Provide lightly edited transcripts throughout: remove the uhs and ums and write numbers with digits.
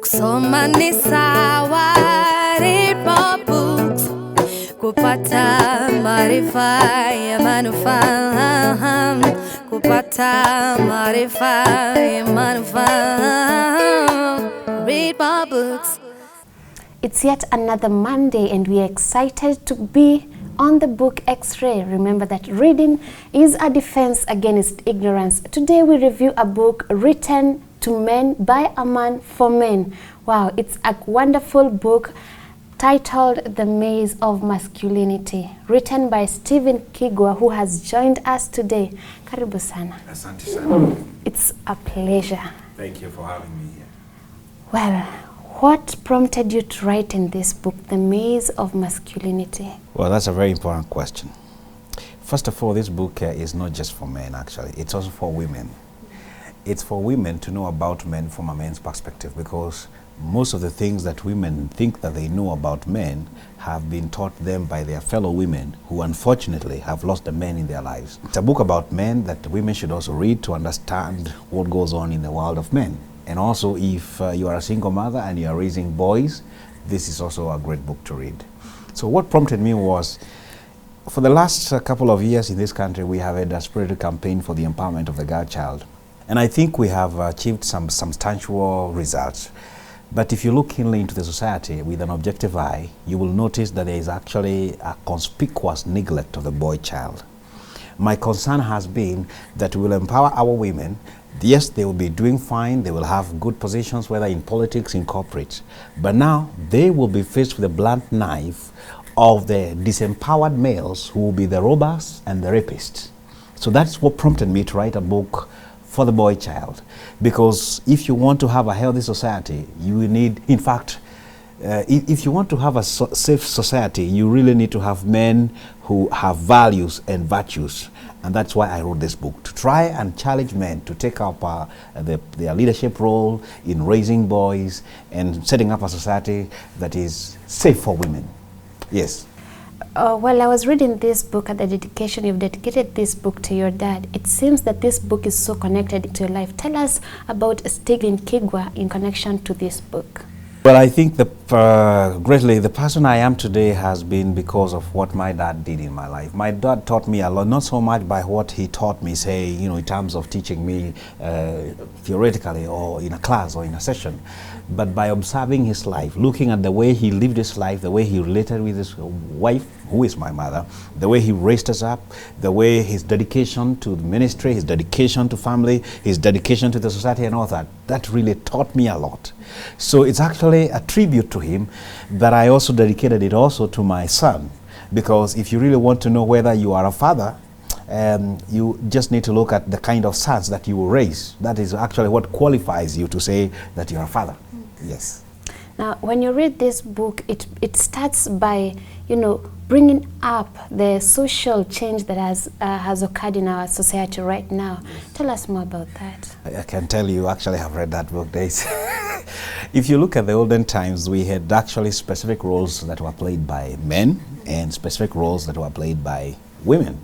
Kusoma ni sawa, read more books, kupata maarifa ya manufaa, kupata maarifa ya manufaa. Read more books. It's yet another Monday and we are excited to be on the book X-Ray. Remember that reading is a defense against ignorance. Today we review a book written to men by a man for men. Wow, it's a wonderful book titled The Maze of Masculinity, written by Stephen Kigwa, who has joined us today. Karibu sana. Asante sana. It's a pleasure. Thank you for having me here. Well, what prompted you to write in this book, The Maze of Masculinity? Well, that's a very important question. First of all, this book is not just for men, actually. It's also for women. It's for women to know about men from a man's perspective, because most of the things that women think that they know about men have been taught them by their fellow women who unfortunately have lost the men in their lives. It's a book about men that women should also read to understand what goes on in the world of men. And also, if you are a single mother and you are raising boys, this is also a great book to read. So what prompted me was, for the last couple of years in this country, we have had a spiritual campaign for the empowerment of the girl child. And I think we have achieved some substantial results. But if you look keenly into the society with an objective eye, you will notice that there is actually a conspicuous neglect of the boy child. My concern has been that we will empower our women. Yes, they will be doing fine, they will have good positions, whether in politics, in corporate. But now they will be faced with the blunt knife of the disempowered males who will be the robbers and the rapists. So that's what prompted me to write a book for the boy child. Because if you want to have a healthy society, you need, in fact, if you want to have a safe society, you really need to have men who have values and virtues. And that's why I wrote this book, to try and challenge men to take up their leadership role in raising boys and setting up a society that is safe for women. Yes. Well, I was reading this book at the dedication. You've dedicated this book to your dad. It seems that this book is so connected to your life. Tell us about Stephen Kigwa in connection to this book. Well, I think greatly the person I am today has been because of what my dad did in my life. My dad taught me a lot, not so much by what he taught me, say, in terms of teaching me theoretically or in a class or in a session, but by observing his life, looking at the way he lived his life, the way he related with his wife, who is my mother, the way he raised us up, the way his dedication to the ministry, his dedication to family, his dedication to the society and all that. That really taught me a lot. So it's actually a tribute to him, but I also dedicated it also to my son, because if you really want to know whether you are a father, you just need to look at the kind of sons that you will raise. That is actually what qualifies you to say that you are a father. Yes. Now, when you read this book, it starts by, bringing up the social change that has occurred in our society right now. Tell us more about that. I can tell you actually have read that book, days. If you look at the olden times, we had actually specific roles that were played by men and specific roles that were played by women.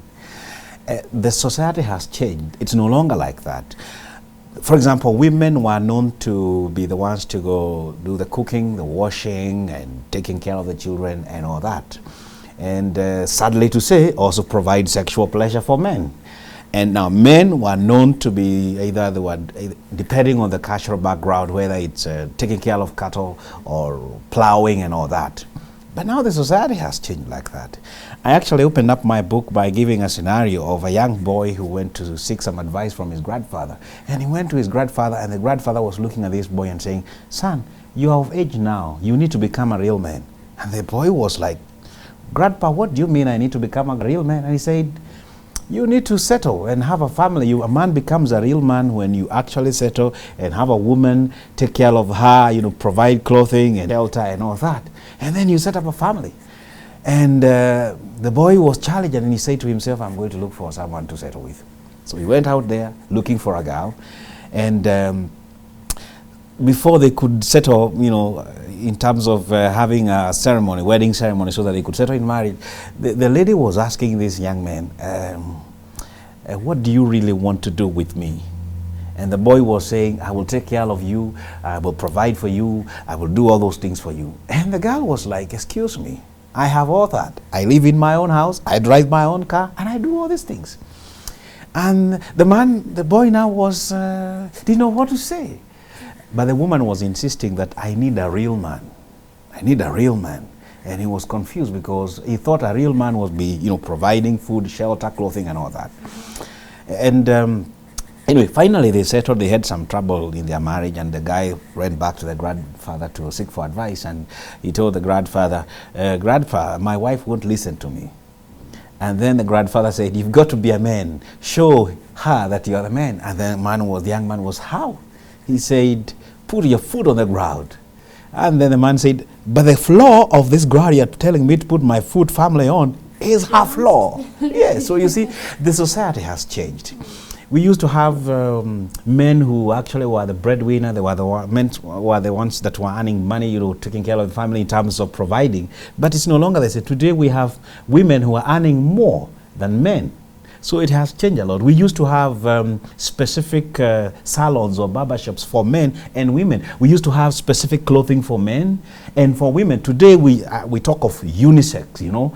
The society has changed. It's no longer like that. For example, women were known to be the ones to go do the cooking, the washing, and taking care of the children and all that. And sadly to say, also provide sexual pleasure for men. And now men were known to be depending on the cultural background, whether it's taking care of cattle or plowing and all that. But now the society has changed like that. I actually opened up my book by giving a scenario of a young boy who went to seek some advice from his grandfather. And he went to his grandfather, and the grandfather was looking at this boy and saying, "Son, you are of age now. You need to become a real man." And the boy was like, "Grandpa, what do you mean I need to become a real man?" And he said, "You need to settle and have a family. A man becomes a real man when you actually settle and have a woman, take care of her, provide clothing and shelter and all that. And then you set up a family." And the boy was challenged, and he said to himself, "I'm going to look for someone to settle with." So he went out there looking for a girl. And before they could settle, in terms of having a ceremony, wedding ceremony, so that they could settle in marriage, the lady was asking this young man, "What do you really want to do with me?" And the boy was saying, I will take care of you, I will provide for you, I will do all those things for you. And the girl was like, excuse me, I have all that. I live in my own house, I drive my own car, and I do all these things. And the boy now didn't know what to say. But the woman was insisting that I need a real man. I need a real man. And he was confused because he thought a real man would be, providing food, shelter, clothing, and all that. And anyway, finally they settled. They had some trouble in their marriage, and the guy ran back to the grandfather to seek for advice. And he told the grandfather, Grandpa, my wife won't listen to me. And then the grandfather said, you've got to be a man. Show her that you are the man. And the young man was, how? He said, put your foot on the ground. And then the man said, but the floor of this ground you're telling me to put my foot firmly on is her floor. Yeah, so you see, the society has changed. We used to have men who actually were the breadwinner. They were the ones that were earning money, taking care of the family in terms of providing. But it's no longer the same. Today we have women who are earning more than men. So it has changed a lot. We used to have specific salons or barbershops for men and women. We used to have specific clothing for men and for women. Today we talk of unisex,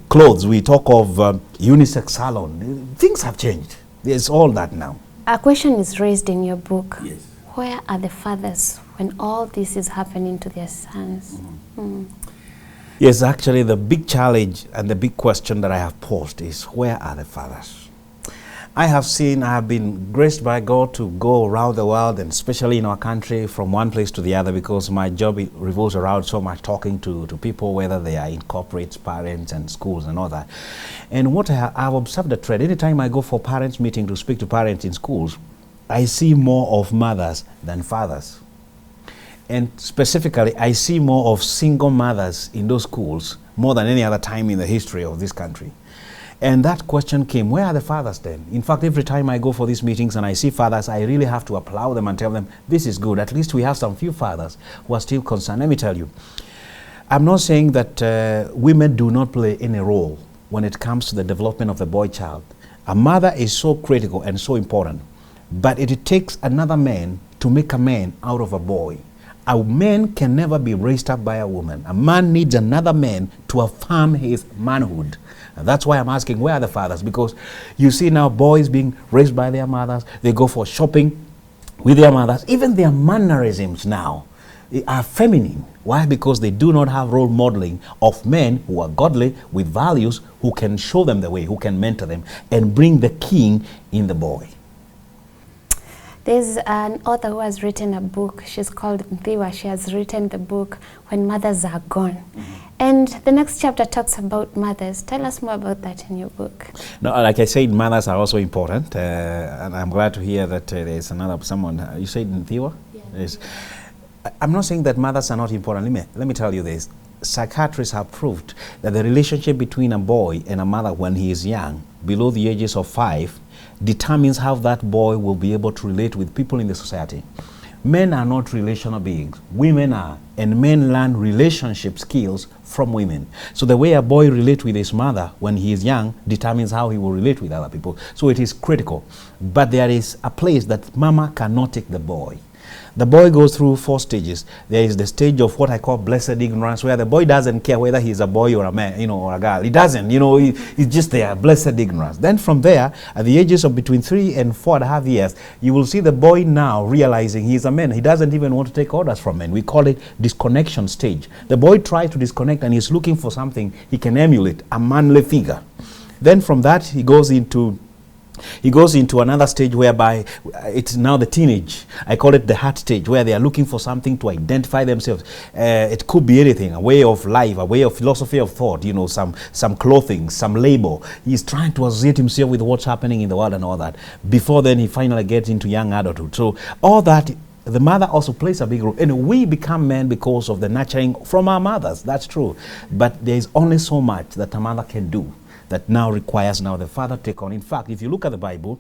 clothes. We talk of unisex salon. Things have changed. There's all that now. A question is raised in your book. Yes. Where are the fathers when all this is happening to their sons? Yes, actually the big challenge and the big question that I have posed is, where are the fathers? I have been graced by God to go around the world, and especially in our country, from one place to the other, because my job revolves around so much talking to people, whether they are in corporates, parents, and schools and all that. And what I've observed a trend, anytime I go for parents' meeting to speak to parents in schools, I see more of mothers than fathers. And specifically, I see more of single mothers in those schools more than any other time in the history of this country. And that question came, where are the fathers then? In fact, every time I go for these meetings and I see fathers, I really have to applaud them and tell them, this is good. At least we have some few fathers who are still concerned. Let me tell you, I'm not saying that women do not play any role when it comes to the development of the boy child. A mother is so critical and so important, but it takes another man to make a man out of a boy. A man can never be raised up by a woman. A man needs another man to affirm his manhood. And that's why I'm asking, where are the fathers? Because you see now boys being raised by their mothers. They go for shopping with their mothers. Even their mannerisms now are feminine. Why? Because they do not have role modeling of men who are godly with values, who can show them the way, who can mentor them and bring the king in the boy. There's an author who has written a book. She's called Nthiwa. She has written the book When Mothers Are Gone. And the next chapter talks about mothers. Tell us more about that in your book. No, like I said, mothers are also important. And I'm glad to hear that there's someone. You said Nthiwa? Yes. I'm not saying that mothers are not important. Let me tell you this. Psychiatrists have proved that the relationship between a boy and a mother when he is young, below the ages of 5, determines how that boy will be able to relate with people in the society. Men are not relational beings. Women are. And men learn relationship skills from women. So the way a boy relates with his mother when he is young determines how he will relate with other people. So it is critical. But there is a place that mama cannot take the boy. The boy goes through 4 stages. There is the stage of what I call blessed ignorance, where the boy doesn't care whether he's a boy or a man, or a girl. He doesn't, he's just there, blessed ignorance. Then from there, at the ages of between 3 and 4.5 years, you will see the boy now realizing he's a man. He doesn't even want to take orders from men. We call it disconnection stage. The boy tries to disconnect and he's looking for something he can emulate, a manly figure. Then from that, he goes into another stage whereby it's now the teenage. I call it the heart stage, where they are looking for something to identify themselves. It could be anything, a way of life, a way of philosophy of thought, some clothing, some label. He's trying to associate himself with what's happening in the world and all that. Before then, he finally gets into young adulthood. So all that, the mother also plays a big role. And we become men because of the nurturing from our mothers. That's true. But there is only so much that a mother can do that now requires the father take on. In fact, if you look at the Bible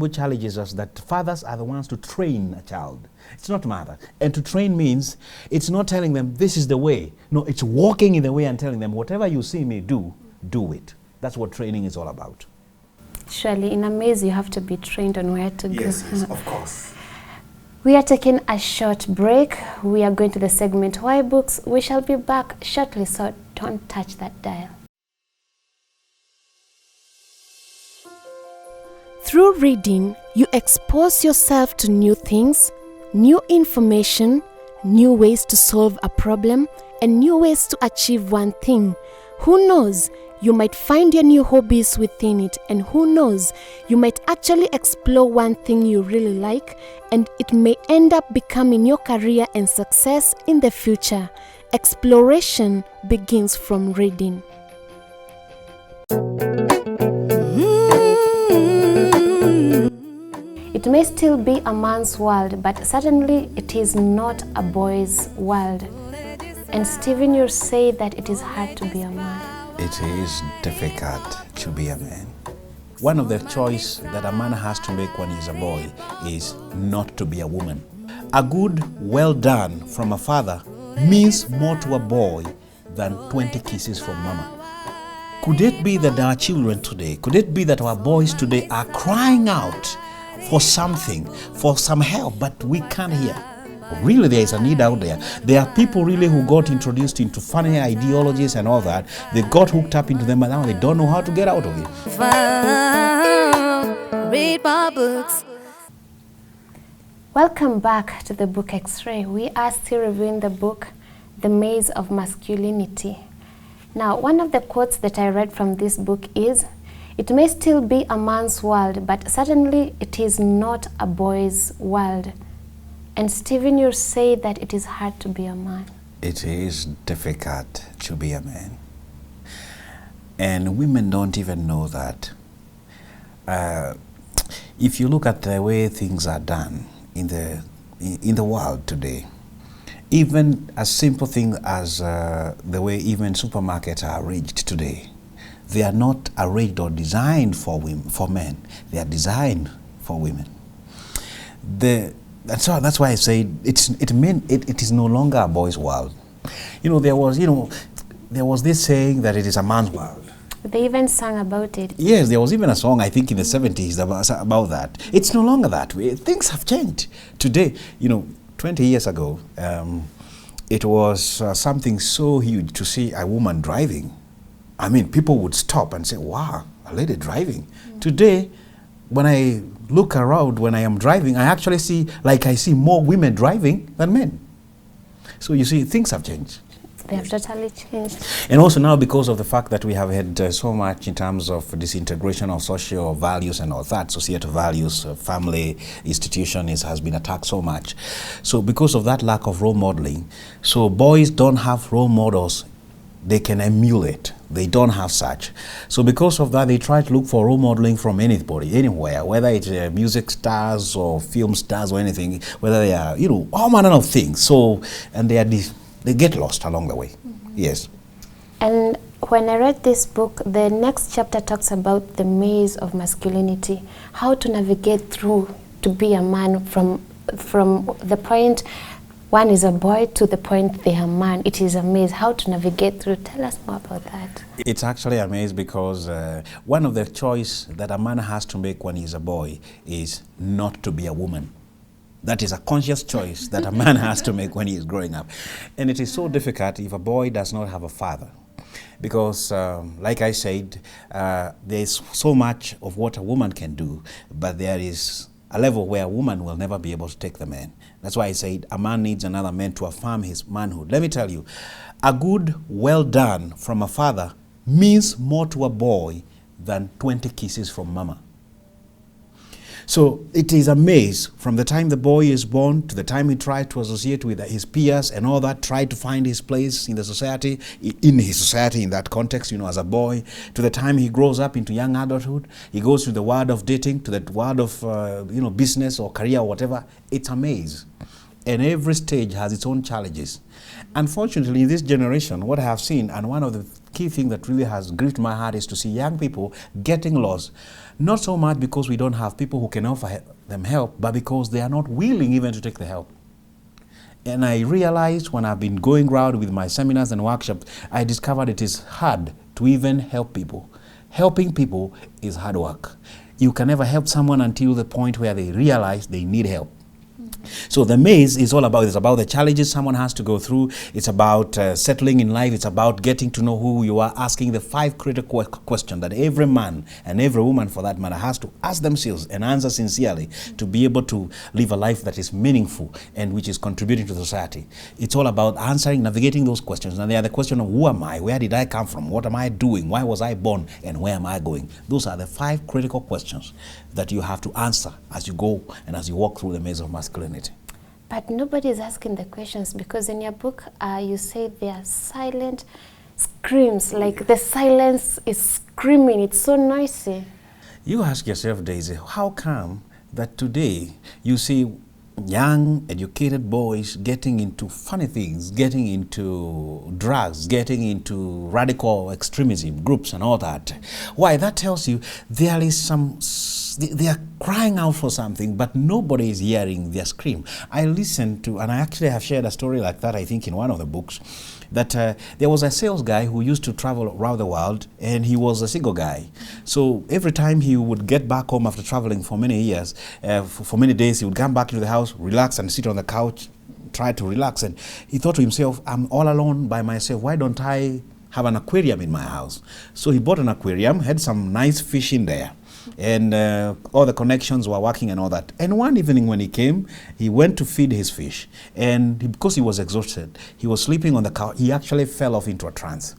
challenges us that fathers are the ones to train a child. It's not mother. And to train means it's not telling them this is the way. No, it's walking in the way and telling them whatever you see me do, do it. That's what training is all about. Surely, in a maze, you have to be trained on where to go. Yes, of course. We are taking a short break. We are going to the segment Why Books. We shall be back shortly, so don't touch that dial. Through reading, you expose yourself to new things, new information, new ways to solve a problem, and new ways to achieve one thing. Who knows? You might find your new hobbies within it, and who knows, you might actually explore one thing you really like, and it may end up becoming your career and success in the future. Exploration begins from reading. It may still be a man's world, but certainly it is not a boy's world. And Stephen, you say that it is hard to be a man. It is difficult to be a man. One of the choices that a man has to make when he's a boy is not to be a woman. A good well done from a father means more to a boy than 20 kisses from mama. Could it be that our children today, could it be that our boys today are crying out for something, for some help, but we can't hear? Really, there is a need out there. There are people really who got introduced into funny ideologies and all that. They got hooked up into them, and now they don't know how to get out of it. Read my books. Welcome back to the book X-Ray. We are still reviewing the book, The Maze of Masculinity. Now, one of the quotes that I read from this book is, "It may still be a man's world, but certainly it is not a boy's world." And Stephen, you say that it is hard to be a man. It is difficult to be a man. And women don't even know that. If you look at the way things are done in the world today, even a simple thing as the way even supermarkets are arranged today, they are not arranged or designed for men. They are designed for women. That's why I say it is no longer a boy's world. There was this saying that it is a man's world. They even sang about it. Yes, there was even a song, I think, in the 70s about that. It's no longer that way. Things have changed. Today, 20 years ago, it was something so huge to see a woman driving. I mean, people would stop and say, wow, a lady driving. Today, when I look around, when I am driving, I actually see more women driving than men. So you see, things have changed. They have totally changed. And also now, because of the fact that we have had so much in terms of disintegration of social values and all that, societal values, family institution has been attacked so much. So because of that lack of role modeling, so boys don't have role models they can emulate. They don't have such. So because of that, they try to look for role modeling from anybody, anywhere, whether it's music stars or film stars or anything, whether they are, all manner of things. So, and they get lost along the way. Mm-hmm. Yes. And when I read this book, the next chapter talks about the maze of masculinity, how to navigate through to be a man from the point one is a boy to the point they are man. It is a maze. How to navigate through? Tell us more about that. It's actually a maze because one of the choices that a man has to make when he's a boy is not to be a woman. That is a conscious choice that a man has to make when he is growing up. And it is so difficult if a boy does not have a father. Because, like I said, there is so much of what a woman can do, but there is a level where a woman will never be able to take the man. That's why I said a man needs another man to affirm his manhood. Let me tell you, a good well done from a father means more to a boy than 20 kisses from mama. So it is a maze from the time the boy is born to the time he tries to associate with his peers and all that, try to find his place in the society, in that context, as a boy, to the time he grows up into young adulthood. He goes to the world of dating, to the world of business or career or whatever. It's a maze. And every stage has its own challenges. Unfortunately, in this generation, what I have seen, and one of the key things that really has grieved my heart, is to see young people getting lost. Not so much because we don't have people who can offer them help, but because they are not willing even to take the help. And I realized when I've been going around with my seminars and workshops, I discovered it is hard to even help people. helping people is hard work. You can never help someone until the point where they realize they need help. So the maze is all about, it's about the challenges someone has to go through. It's about settling in life. It's about getting to know who you are, asking the 5 critical questions that every man and every woman for that matter has to ask themselves and answer sincerely to be able to live a life that is meaningful and which is contributing to society. It's all about answering, navigating those questions. And they are the question of who am I? Where did I come from? What am I doing? Why was I born? And where am I going? Those are the 5 critical questions that you have to answer as you go and as you walk through the maze of masculinity. But nobody is asking the questions, because in your book you say there are silent screams, like the silence is screaming, it's so noisy. You ask yourself, Daisy, how come that today you see young, educated boys getting into funny things, getting into drugs, getting into radical extremism groups and all that? Why? That tells you there is some, they are crying out for something, but nobody is hearing their scream. I listened to, and I actually have shared a story like that, I think, in one of the books, that there was a sales guy who used to travel around the world, and he was a single guy. So every time he would get back home after traveling for many years, for many days, he would come back to the house, relax and sit on the couch, try to relax. And he thought to himself, I'm all alone by myself. Why don't I have an aquarium in my house? So he bought an aquarium, had some nice fish in there, and all the connections were working and all that. And one evening when he came, he went to feed his fish, and because he was exhausted, he was sleeping on the couch. He actually fell off into a trance.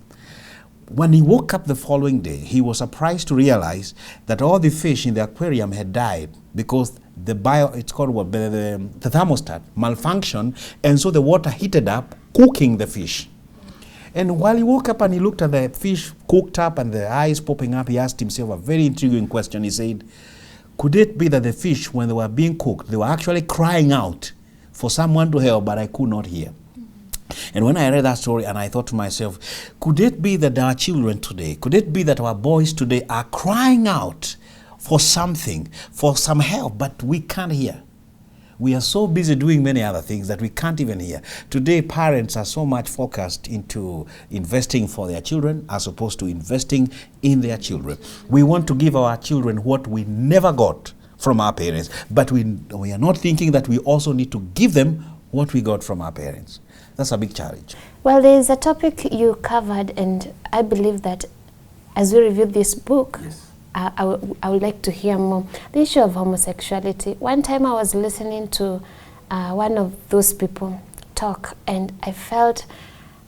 When he woke up the following day, he was surprised to realize that all the fish in the aquarium had died because the thermostat malfunctioned, and so the water heated up, cooking the fish. And while he woke up and he looked at the fish cooked up and the eyes popping up, he asked himself a very intriguing question. He said, could it be that the fish, when they were being cooked, they were actually crying out for someone to help, but I could not hear? And when I read that story, and I thought to myself, could it be that our children today, could it be that our boys today are crying out for something, for some help, but we can't hear? We are so busy doing many other things that we can't even hear. Today, parents are so much focused into investing for their children as opposed to investing in their children. We want to give our children what we never got from our parents, but we are not thinking that we also need to give them what we got from our parents. That's a big challenge. Well, there is a topic you covered, and I believe that as we review this book, Yes. I would like to hear more. The issue of homosexuality. One time I was listening to one of those people talk, and I felt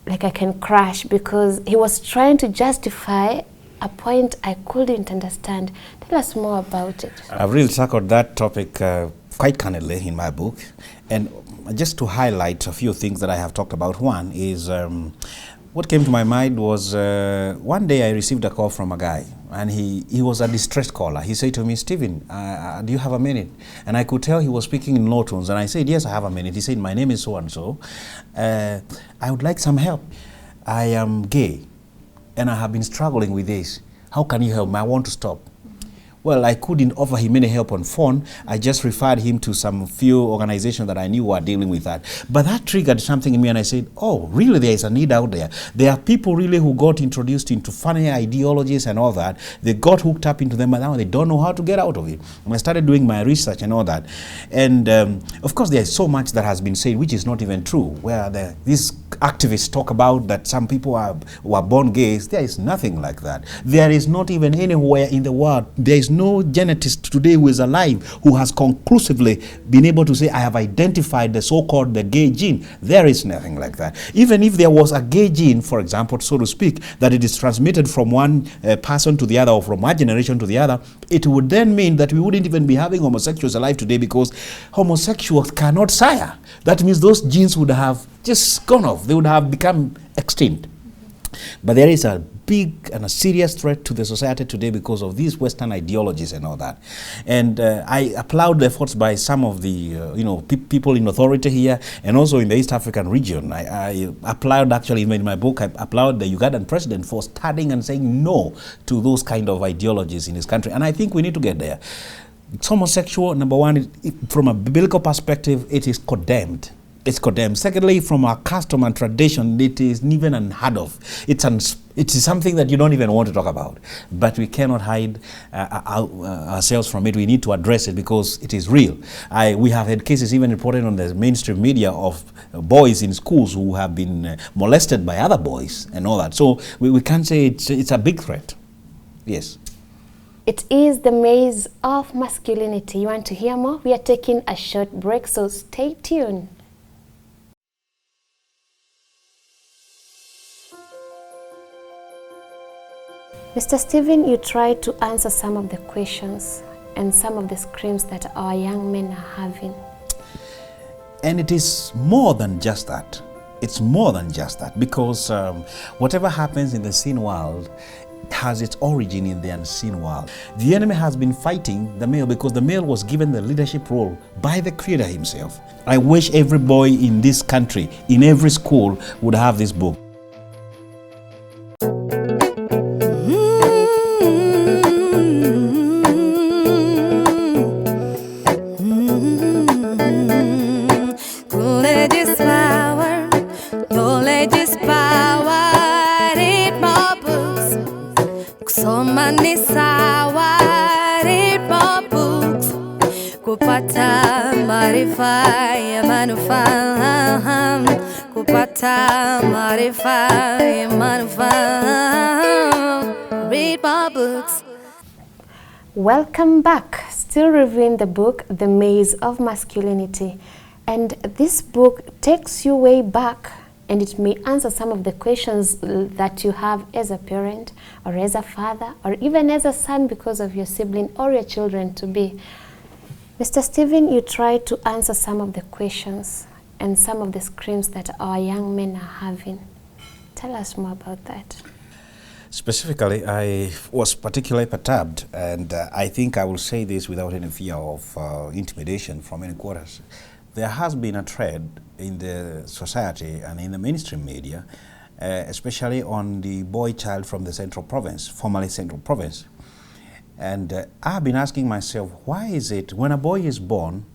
like I can crash, because he was trying to justify a point I couldn't understand. Tell us more about it. I've really tackled that topic quite candidly in my book. And just to highlight a few things that I have talked about, one is what came to my mind was one day I received a call from a guy, and he was a distressed caller. He said to me, Stephen, do you have a minute? And I could tell he was speaking in low tones, and I said, yes, I have a minute. He said, my name is so-and-so. I would like some help. I am gay, and I have been struggling with this. How can you help me? I want to stop. Well, I couldn't offer him any help on phone. I just referred him to some few organizations that I knew were dealing with that. But that triggered something in me, and I said, oh, really, there is a need out there. There are people really who got introduced into funny ideologies and all that. They got hooked up into them, and now they don't know how to get out of it. And I started doing my research and all that. And of course, there is so much that has been said, which is not even true, where these activists talk about that some people were born gays. There is nothing like that. There is not even anywhere in the world, there is no genetist today who is alive who has conclusively been able to say, I have identified the so-called the gay gene. There is nothing like that. Even if there was a gay gene, for example, so to speak, that it is transmitted from one person to the other or from one generation to the other, it would then mean that we wouldn't even be having homosexuals alive today, because homosexuals cannot sire. That means those genes would have just gone off. They would have become extinct. But there is a big and a serious threat to the society today because of these Western ideologies and all that. And I applaud the efforts by some of the people in authority here and also in the East African region. I applaud, actually, in my book, I applaud the Ugandan president for studying and saying no to those kind of ideologies in his country. And I think we need to get there. It's homosexual, number one, from a biblical perspective, it is condemned It's condemned. Secondly, from our custom and tradition, it is even unheard of. It is something that you don't even want to talk about. But we cannot hide ourselves from it. We need to address it because it is real. We have had cases even reported on the mainstream media of boys in schools who have been molested by other boys and all that. So we can't say it's a big threat. Yes. It is the maze of masculinity. You want to hear more? We are taking a short break, so stay tuned. Mr. Stephen, you tried to answer some of the questions and some of the screams that our young men are having. And it is more than just that. It's more than just that, because whatever happens in the seen world has its origin in the unseen world. The enemy has been fighting the male because the male was given the leadership role by the Creator himself. I wish every boy in this country, in every school, would have this book. Read my books. Welcome back. Still reviewing the book, The Maze of Masculinity. And this book takes you way back, and it may answer some of the questions that you have as a parent or as a father or even as a son because of your sibling or your children to be. Mr. Stephen, you tried to answer some of the questions and some of the screams that our young men are having. Tell us more about that. Specifically, I was particularly perturbed, and I think I will say this without any fear of intimidation from any quarters. There has been a trend in the society and in the mainstream media, especially on the boy child from the Central Province, formerly Central Province. And I've been asking myself, why is it when a boy is born,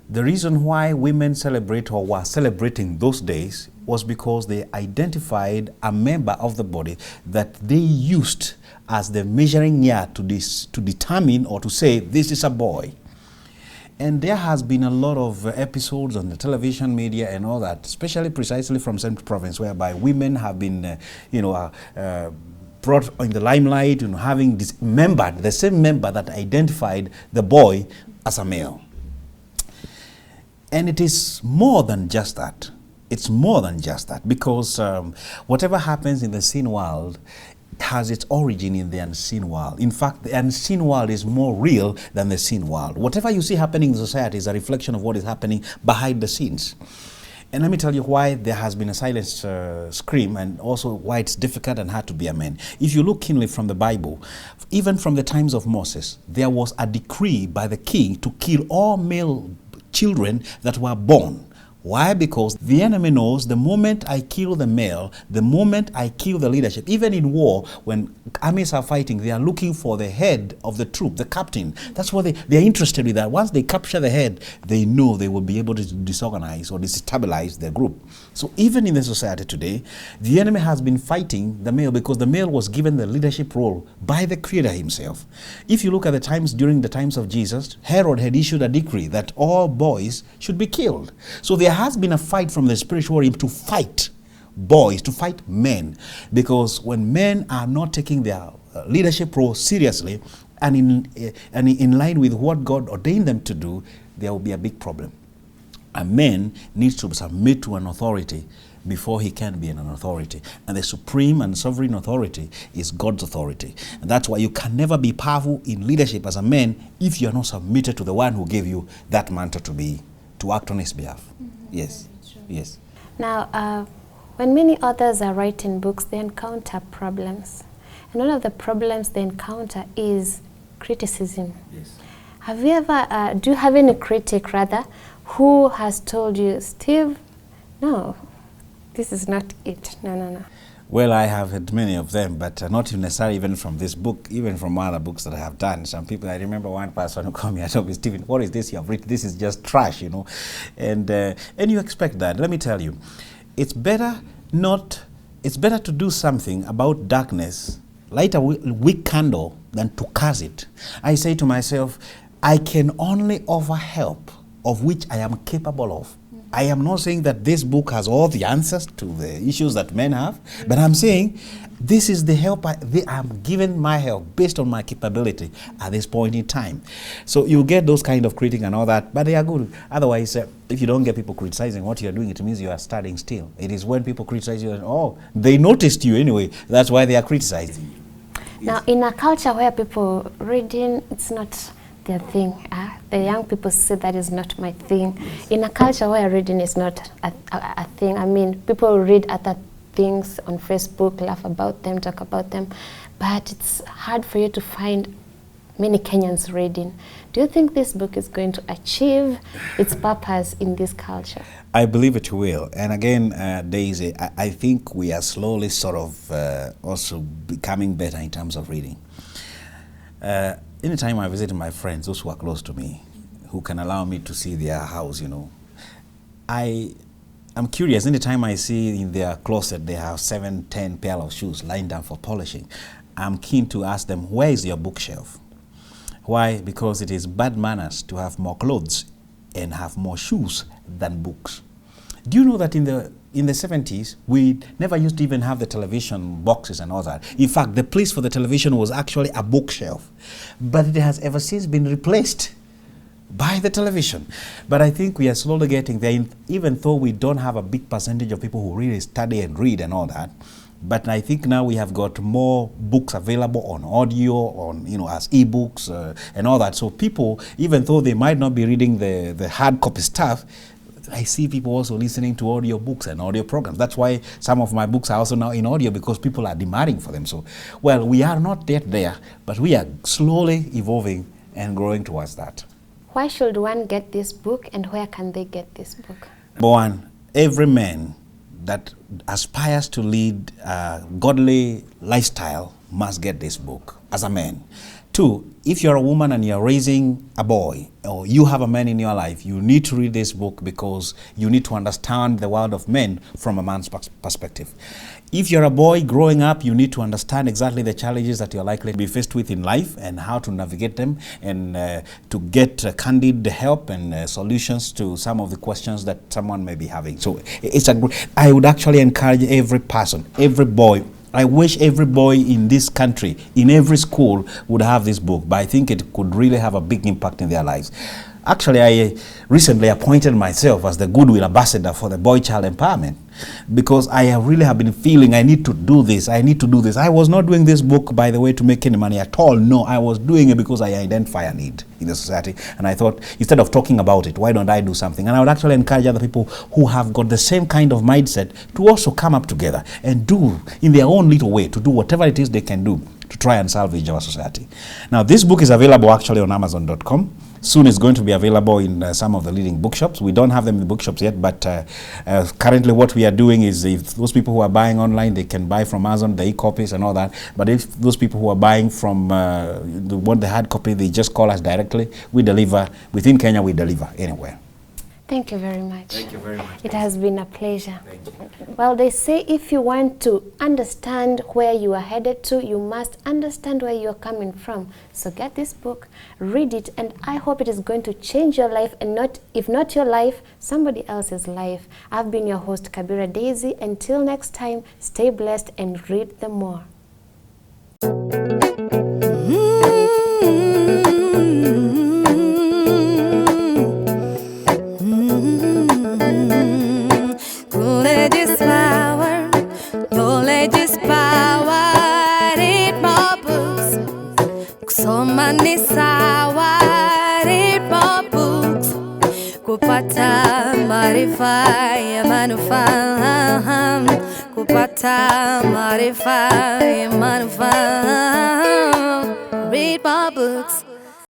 the reason why women celebrate or were celebrating those days was because they identified a member of the body that they used as the measuring yard to determine or to say this is a boy. And there has been a lot of episodes on the television media and all that, especially precisely from Central Province, whereby women have been, brought in the limelight, having dismembered, the same member that identified the boy as a male. And it is more than just that. It's more than just that, because whatever happens in the seen world has its origin in the unseen world. In fact, the unseen world is more real than the seen world. Whatever you see happening in society is a reflection of what is happening behind the scenes. And let me tell you why there has been a silent scream, and also why it's difficult and hard to be a man. If you look keenly from the Bible, even from the times of Moses, there was a decree by the king to kill all male children that were born. Why? Because the enemy knows the moment I kill the male, the moment I kill the leadership, even in war, when armies are fighting, they are looking for the head of the troop, the captain. That's what they are interested in. That once they capture the head, they know they will be able to disorganize or destabilize their group. So even in the society today, the enemy has been fighting the male because the male was given the leadership role by the Creator himself. If you look at the times during the times of Jesus, Herod had issued a decree that all boys should be killed. So there has been a fight from the spiritual realm to fight boys, to fight men, because when men are not taking their leadership role seriously and in line with what God ordained them to do, there will be a big problem. A man needs to submit to an authority before he can be an authority. And the supreme and sovereign authority is God's authority. And that's why you can never be powerful in leadership as a man if you're not submitted to the one who gave you that mantle to act on his behalf. Yes, yes. Now, when many authors are writing books, they encounter problems. And one of the problems they encounter is criticism. Yes. Have you ever, do you have any critic rather, who has told you, Steve, no, this is not it, no. Well, I have had many of them, but not necessarily even from this book, even from other books that I have done. Some people, I remember one person who called me and told me, Stephen, what is this you have written? This is just trash, you know. And you expect that. Let me tell you, it's better to do something about darkness, light a weak candle, than to curse it. I say to myself, I can only offer help of which I am capable of. I am not saying that this book has all the answers to the issues that men have, but I'm saying this is the help I'm giving my help based on my capability at this point in time. So you get those kind of critics and all that, but they are good. Otherwise, if you don't get people criticizing what you're doing, it means you are standing still. It is when people criticize you, oh, they noticed you anyway. That's why they are criticizing you. Now, in a culture where people reading, it's not their thing. The young people say that is not my thing. In a culture where reading is not a thing, I mean, people read other things on Facebook, laugh about them, talk about them, but it's hard for you to find many Kenyans reading. Do you think this book is going to achieve its purpose in this culture? I believe it will. And again, Daisy, I think we are slowly sort of also becoming better in terms of reading. Anytime I visit my friends, those who are close to me, who can allow me to see their house, you know, I'm curious. Anytime I see in their closet they have 7, 10 pair of shoes lying down for polishing, I'm keen to ask them, where is your bookshelf? Why? Because it is bad manners to have more clothes and have more shoes than books. Do you know that in the 70s, we never used to even have the television boxes and all that. In fact, the place for the television was actually a bookshelf. But it has ever since been replaced by the television. But I think we are slowly getting there, even though we don't have a big percentage of people who really study and read and all that. But I think now we have got more books available on audio, on, you know, as ebooks and all that. So people, even though they might not be reading the hard copy stuff, I see people also listening to audio books and audio programs. That's why some of my books are also now in audio, because people are demanding for them. So, well, we are not yet there, but we are slowly evolving and growing towards that. Why should one get this book, and where can they get this book? Number one, every man that aspires to lead a godly lifestyle must get this book as a man. Two, if you're a woman and you're raising a boy, or you have a man in your life, you need to read this book, because you need to understand the world of men from a man's perspective. If you're a boy growing up, you need to understand exactly the challenges that you're likely to be faced with in life and how to navigate them, and to get candid help and solutions to some of the questions that someone may be having. So I would actually encourage every person, every boy. I wish every boy in this country, in every school, would have this book, but I think it could really have a big impact in their lives. Actually, I recently appointed myself as the Goodwill Ambassador for the Boy Child Empowerment, because I really have been feeling I need to do this, I need to do this. I was not doing this book, by the way, to make any money at all. No, I was doing it because I identify a need in the society, and I thought, instead of talking about it, why don't I do something? And I would actually encourage other people who have got the same kind of mindset to also come up together and do, in their own little way, to do whatever it is they can do to try and salvage our society. Now, this book is available actually on Amazon.com. Soon it's going to be available in some of the leading bookshops. We don't have them in the bookshops yet, but currently what we are doing is, if those people who are buying online, they can buy from Amazon, the e-copies and all that. But if those people who are buying from the hard copy, they just call us directly. We deliver. Within Kenya, we deliver anywhere. Thank you very much. Thank you very much. It has been a pleasure. Thank you. Well, they say if you want to understand where you are headed to, you must understand where you're coming from. So get this book, read it, and I hope it is going to change your life, and not, if not your life, somebody else's life. I've been your host, Kabira Daisy. Until next time, stay blessed and read the more. Ni sawa, read more books, kupata maarifa ya manufaa, kupata maarifa ya manufaa. Read more books.